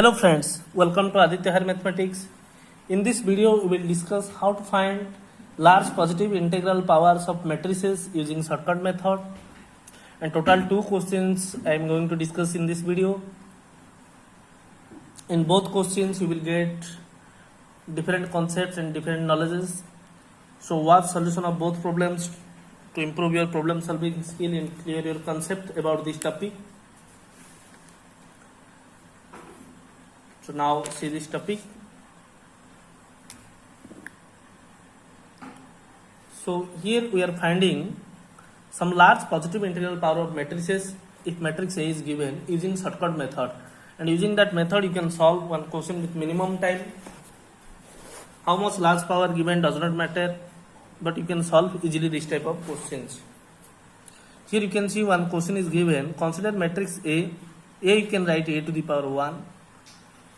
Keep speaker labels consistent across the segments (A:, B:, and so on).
A: Hello friends, welcome to Aditya Har Mathematics. In this video, we will discuss how to find large positive integral powers of matrices using shortcut method. And total 2 questions I am going to discuss in this video. In both questions, you will get different concepts and different knowledges. So watch solution of both problems to improve your problem solving skill and clear your concept about this topic. So now see this topic. So here we are finding some large positive integral power of matrices if matrix A is given using shortcut method, and using that method you can solve one question with minimum time. How much large power given does not matter, but you can solve easily this type of questions. Here you can see one question is given. Consider matrix A. You can write A to the power 1,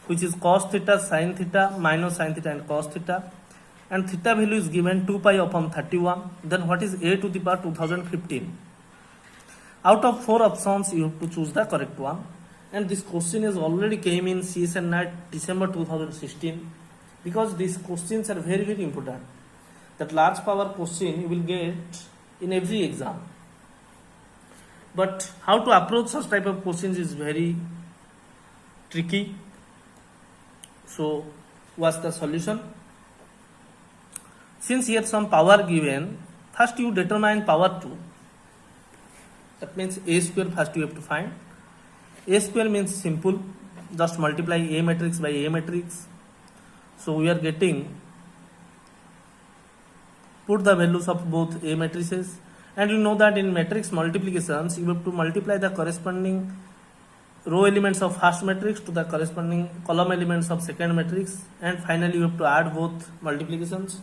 A: which is cos theta, sin theta, minus sin theta and cos theta, and theta value is given 2 pi upon 31. Then what is A to the power 2015? Out of 4 options you have to choose the correct one, and this question is already came in CSN NET December 2016, because these questions are very important. That large power question you will get in every exam, but how to approach such type of questions is very tricky. So what's the solution? Since here some power given, first you determine power 2. That means A square first you have to find. A square means simple, just multiply A matrix by A matrix. So we are getting, put the values of both A matrices, and you know that in matrix multiplications you have to multiply the corresponding row elements of first matrix to the corresponding column elements of second matrix, and finally you have to add both multiplications.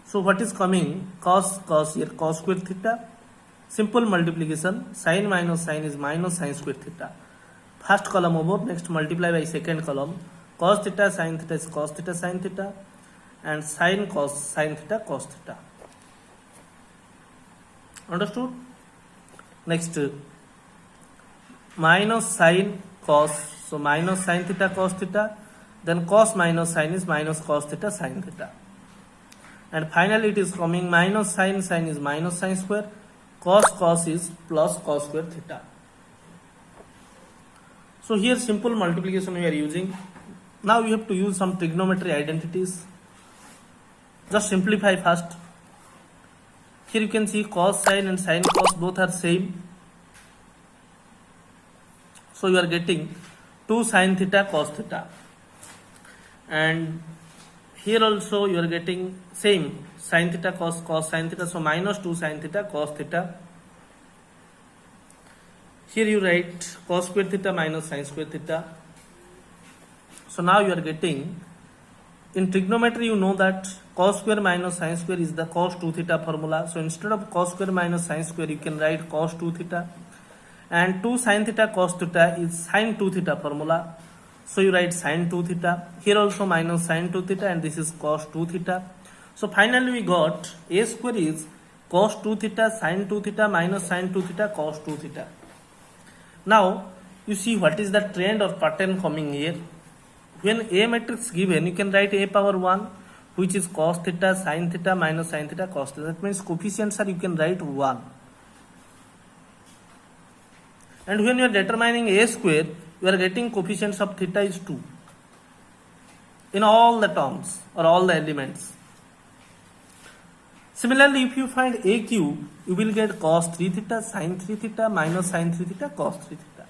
A: So what is coming? Cos here cos square theta, simple multiplication, sin minus sin is minus sin square theta. First column over, next multiply by second column, cos theta sin theta is cos theta sin theta, and sin cos sin theta cos theta. Understood? Next, minus sin cos, so minus sin theta cos theta, then cos minus sin is minus cos theta sin theta, and finally it is coming minus sin is minus sin square, cos is plus cos square theta. So here simple multiplication we are using. Now you have to use some trigonometry identities. Just simplify first. Here you can see cos sin and sin cos both are same. So you are getting 2 sin theta cos theta, and here also you are getting same sin theta cos sin theta, so minus 2 sin theta cos theta. Here you write cos square theta minus sin square theta. So now you are getting, in trigonometry you know that cos square minus sin square is the cos 2 theta formula. So instead of cos square minus sin square you can write cos 2 theta, and 2 sin theta cos theta is sin 2 theta formula. So you write sin 2 theta. Here also minus sin 2 theta, and this is cos 2 theta. So finally we got A square is cos 2 theta sin 2 theta minus sin 2 theta cos 2 theta. Now you see what is the trend or pattern coming here. When A matrix given, you can write A power 1, which is cos theta sin theta minus sin theta cos theta. That means coefficients are, you can write 1. And when you are determining A square, you are getting coefficients of theta is 2 in all the terms or all the elements. Similarly, if you find A cube, you will get cos 3 theta sin 3 theta minus sin 3 theta cos 3 theta.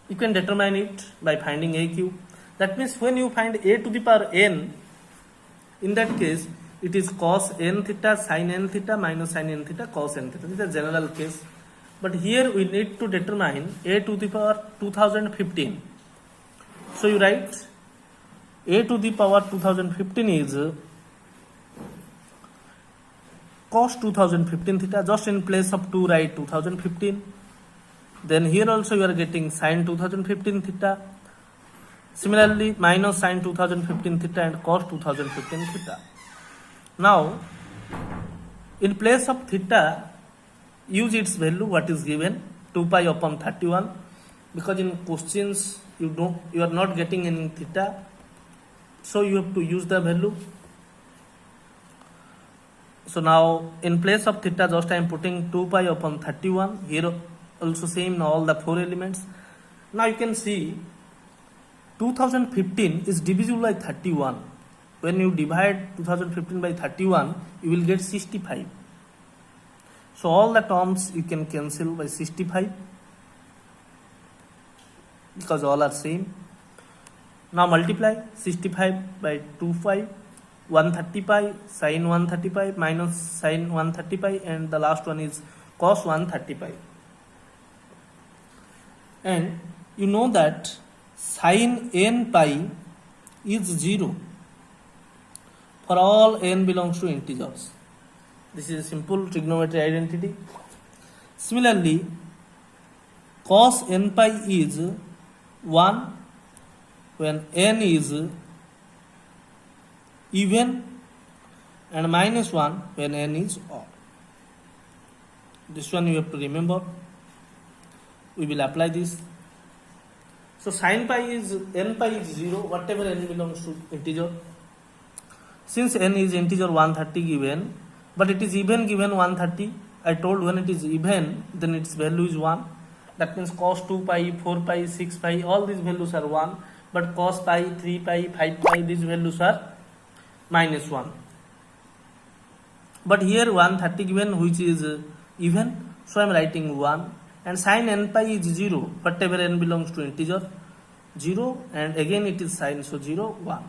A: You can determine it by finding A cube. That means when you find A to the power n, in that case it is cos n theta sin n theta minus sin n theta cos n theta. This is a general case. But here we need to determine A to the power 2015. So you write A to the power 2015 is cos 2015 theta. Just in place of 2 write 2015. Then here also you are getting sin 2015 theta. Similarly minus sin 2015 theta and cos 2015 theta. Now in place of theta, use its value what is given 2 pi upon 31, because in questions you are not getting any theta, so you have to use the value. So now in place of theta, just I am putting 2 pi upon 31. Here also same, all the 4 elements. Now you can see 2015 is divisible by 31. When you divide 2015 by 31, you will get 65. So all the terms you can cancel by 65 because all are same. Now multiply 65 by 2 pi, 130 pi, sin 130 pi minus sin 130 pi, and the last one is cos 130 pi. And you know that sin n pi is 0 for all n belongs to integers. This is a simple trigonometry identity. Similarly, cos n pi is 1 when n is even and minus 1 when n is odd. This one you have to remember. We will apply this. So sin pi is n pi is 0 whatever n belongs to integer. Since n is integer 130 given, but it is even given 130. I told when it is even, then its value is 1. That means cos 2 pi, 4 pi, 6 pi, all these values are 1. But cos pi, 3 pi, 5 pi, these values are minus 1. But here 130 given, which is even, so I am writing 1. And sin n pi is 0, whatever n belongs to integer, 0, and again it is sin, so 0, 1.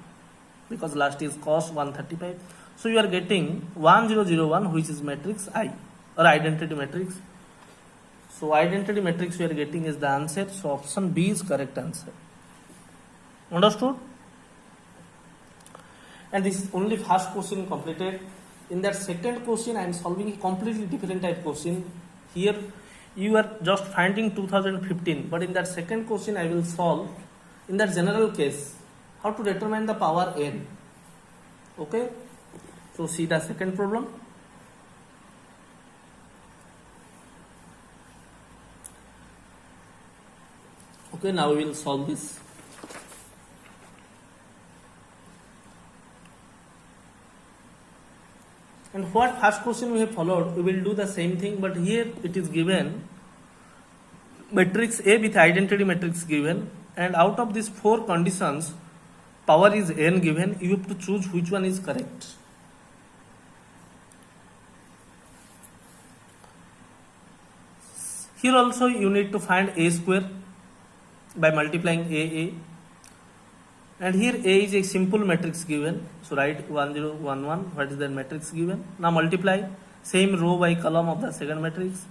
A: Because last is cos 135. So you are getting 1001, which is matrix I, or identity matrix. So identity matrix we are getting is the answer. So option B is correct answer. Understood? And this is only first question completed. In that second question I am solving a completely different type question. Here you are just finding 2015, but in that second question I will solve in that general case how to determine the power n. Okay, so see the second problem. Okay, now we will solve this. And what first question we have followed, we will do the same thing, but here it is given matrix A with identity matrix given, and out of these 4 conditions power is n given. You have to choose which one is correct. Here also you need to find a square by multiplying a. And here A is a simple matrix given. So write 1 0 1 1. What is the matrix given? Now multiply same row by column of the second matrix.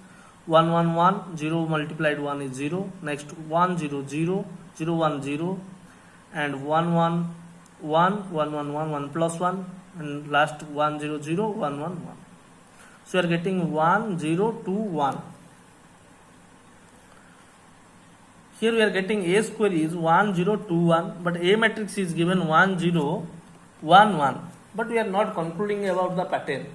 A: 1 1 1 0 multiplied 1 is 0. Next 1 0 0 0 1 0 and 1 1 1 1 1 1 1 plus 1 and last 1 0 0 1 1 1. So you are getting 1 0 2 1. Here we are getting A square is 1 0 2 1, but A matrix is given 1 0 1 1, but we are not concluding about the pattern.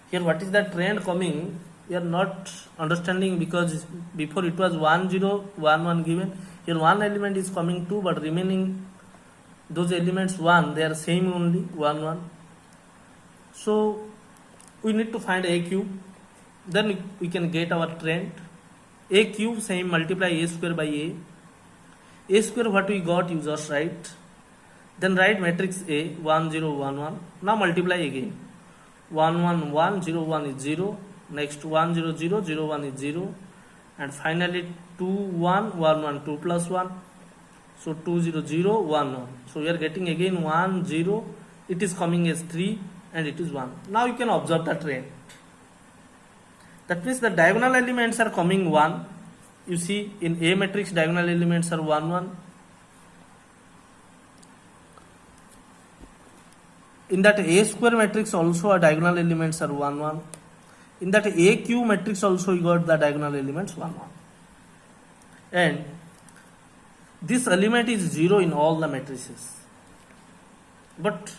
A: Here what is the trend coming, we are not understanding, because before it was 1 0 1 1 given. Here one element is coming 2, but remaining those elements 1, they are same only 1 1. So we need to find A cube, then we can get our trend. A cube same multiply A square by A. A square what we got you just write. Then write matrix A 1 0 1 1. Now multiply again. 1 1 1 0 1 is 0. Next 1 0 0 0 1 is 0. And finally 2 1 1 1 2 plus 1. So 2 0 0 1 1. So we are getting again 1 0. It is coming as 3 and it is 1. Now you can observe the trend. That means the diagonal elements are coming 1. You see in A matrix diagonal elements are 1 1. In that A square matrix also our diagonal elements are 1 1. In that A cube matrix also you got the diagonal elements 1 1. And this element is 0 in all the matrices. But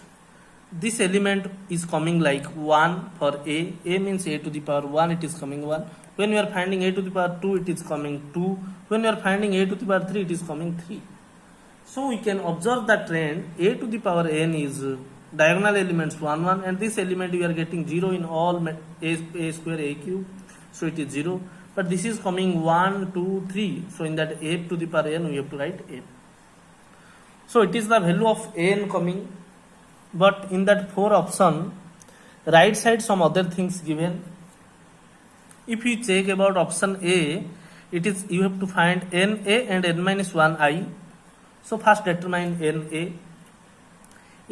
A: this element is coming like 1 for A. A means A to the power 1, it is coming 1. When you are finding a to the power 2, it is coming 2. When you are finding a to the power 3, it is coming 3. So we can observe the trend a to the power n is diagonal elements 1 1, and this element we are getting 0 in all a square a cube, so it is 0. But this is coming 1 2 3, so in that a to the power n we have to write n. So it is the value of n coming, but in that 4 option, right side some other things given. If you check about option A, it is you have to find n a and n minus 1 I. So first determine n a.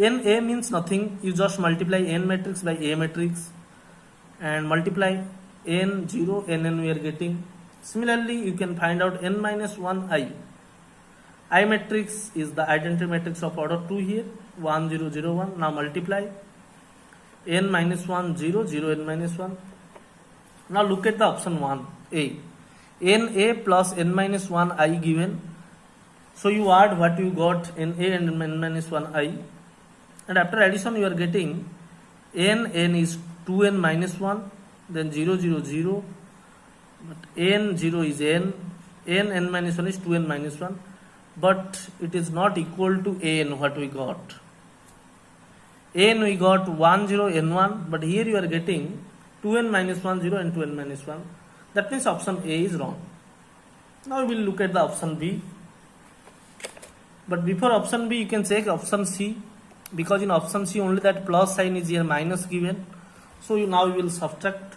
A: N a means nothing, you just multiply n matrix by a matrix and multiply n 0 n we are getting. Similarly, you can find out n minus 1 I. I matrix is the identity matrix of order 2 here, 1 0 0 1. Now multiply n minus 1 0 0 n minus 1. Now look at the option 1 a. N a plus n minus 1 I given. So you add what you got n a and n minus 1 I, and after addition you are getting n is 2n minus 1, then 0 0 0, but n 0 is n minus 1 is 2n minus 1, but it is not equal to n what we got. N we got 1 0 n1, but here you are getting 2n minus 1 0 and 2n minus 1. That means option A is wrong. Now we will look at the option B. But before option B, you can check option C, because in option C only that plus sign is here, minus given. So now you will subtract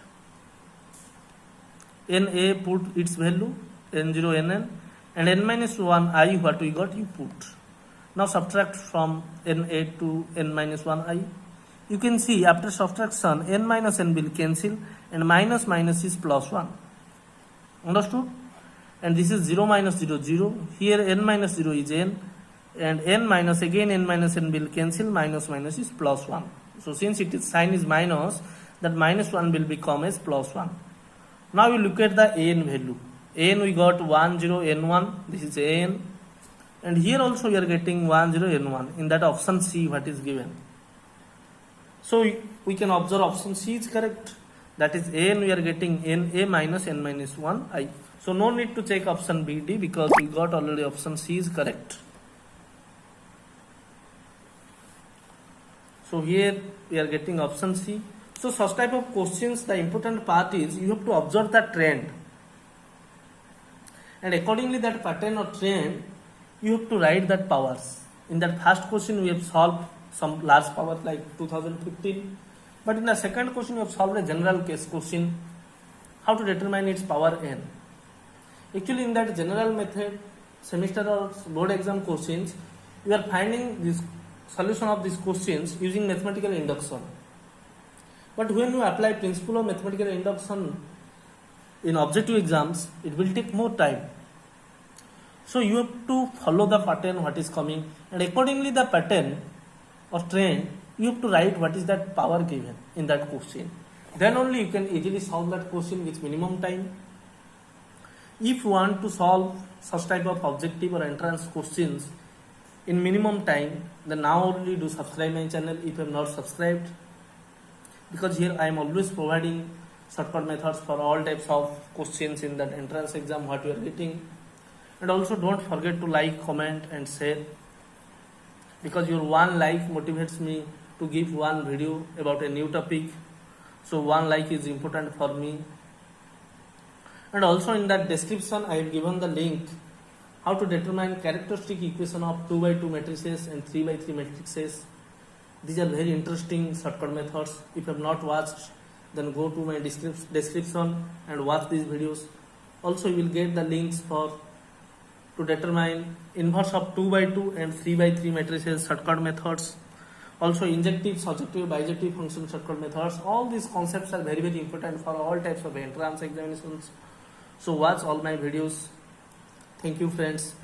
A: NA, put its value N0 NN, and N minus 1 I what we got you put. Now subtract from NA to N minus 1 I. You can see after subtraction N minus N will cancel and minus minus is plus 1. Understood? And this is 0 minus 0 0. Here N minus 0 is N, and n minus again n minus n will cancel, minus minus is plus 1. So since it is sign is minus, that minus 1 will become as plus 1. Now we look at the n value. N we got 1 0 n1, this is n, and here also we are getting 1 0 n1 in that option C what is given. So we can observe option C is correct, that is n we are getting n a minus n minus 1 I. So no need to check option B D, because we got already option C is correct. So here we are getting option C. So such type of questions, the important part is you have to observe the trend, and accordingly that pattern or trend you have to write that powers. In that first question we have solved some large power like 2015, but in the second question we have solved a general case question, how to determine its power n. Actually in that general method, semester or board exam questions, we are finding this solution of these questions using mathematical induction. But when you apply principle of mathematical induction in objective exams, it will take more time. So you have to follow the pattern what is coming, and accordingly the pattern or trend you have to write what is that power given in that question. Then only you can easily solve that question with minimum time. If you want to solve such type of objective or entrance questions in minimum time, then now only do subscribe my channel if you have not subscribed, because here I am always providing shortcut methods for all types of questions in that entrance exam what you are getting. And also don't forget to like, comment and share, because your one like motivates me to give one video about a new topic. So one like is important for me. And also in that description I have given the link how to determine characteristic equation of 2 by 2 matrices and 3 by 3 matrices. These are very interesting shortcut methods. If you have not watched, then go to my description and watch these videos. Also you will get the links for to determine inverse of 2 by 2 and 3 by 3 matrices shortcut methods. Also injective, surjective, bijective function shortcut methods. All these concepts are very very important for all types of entrance examinations. So watch all my videos. Thank you friends.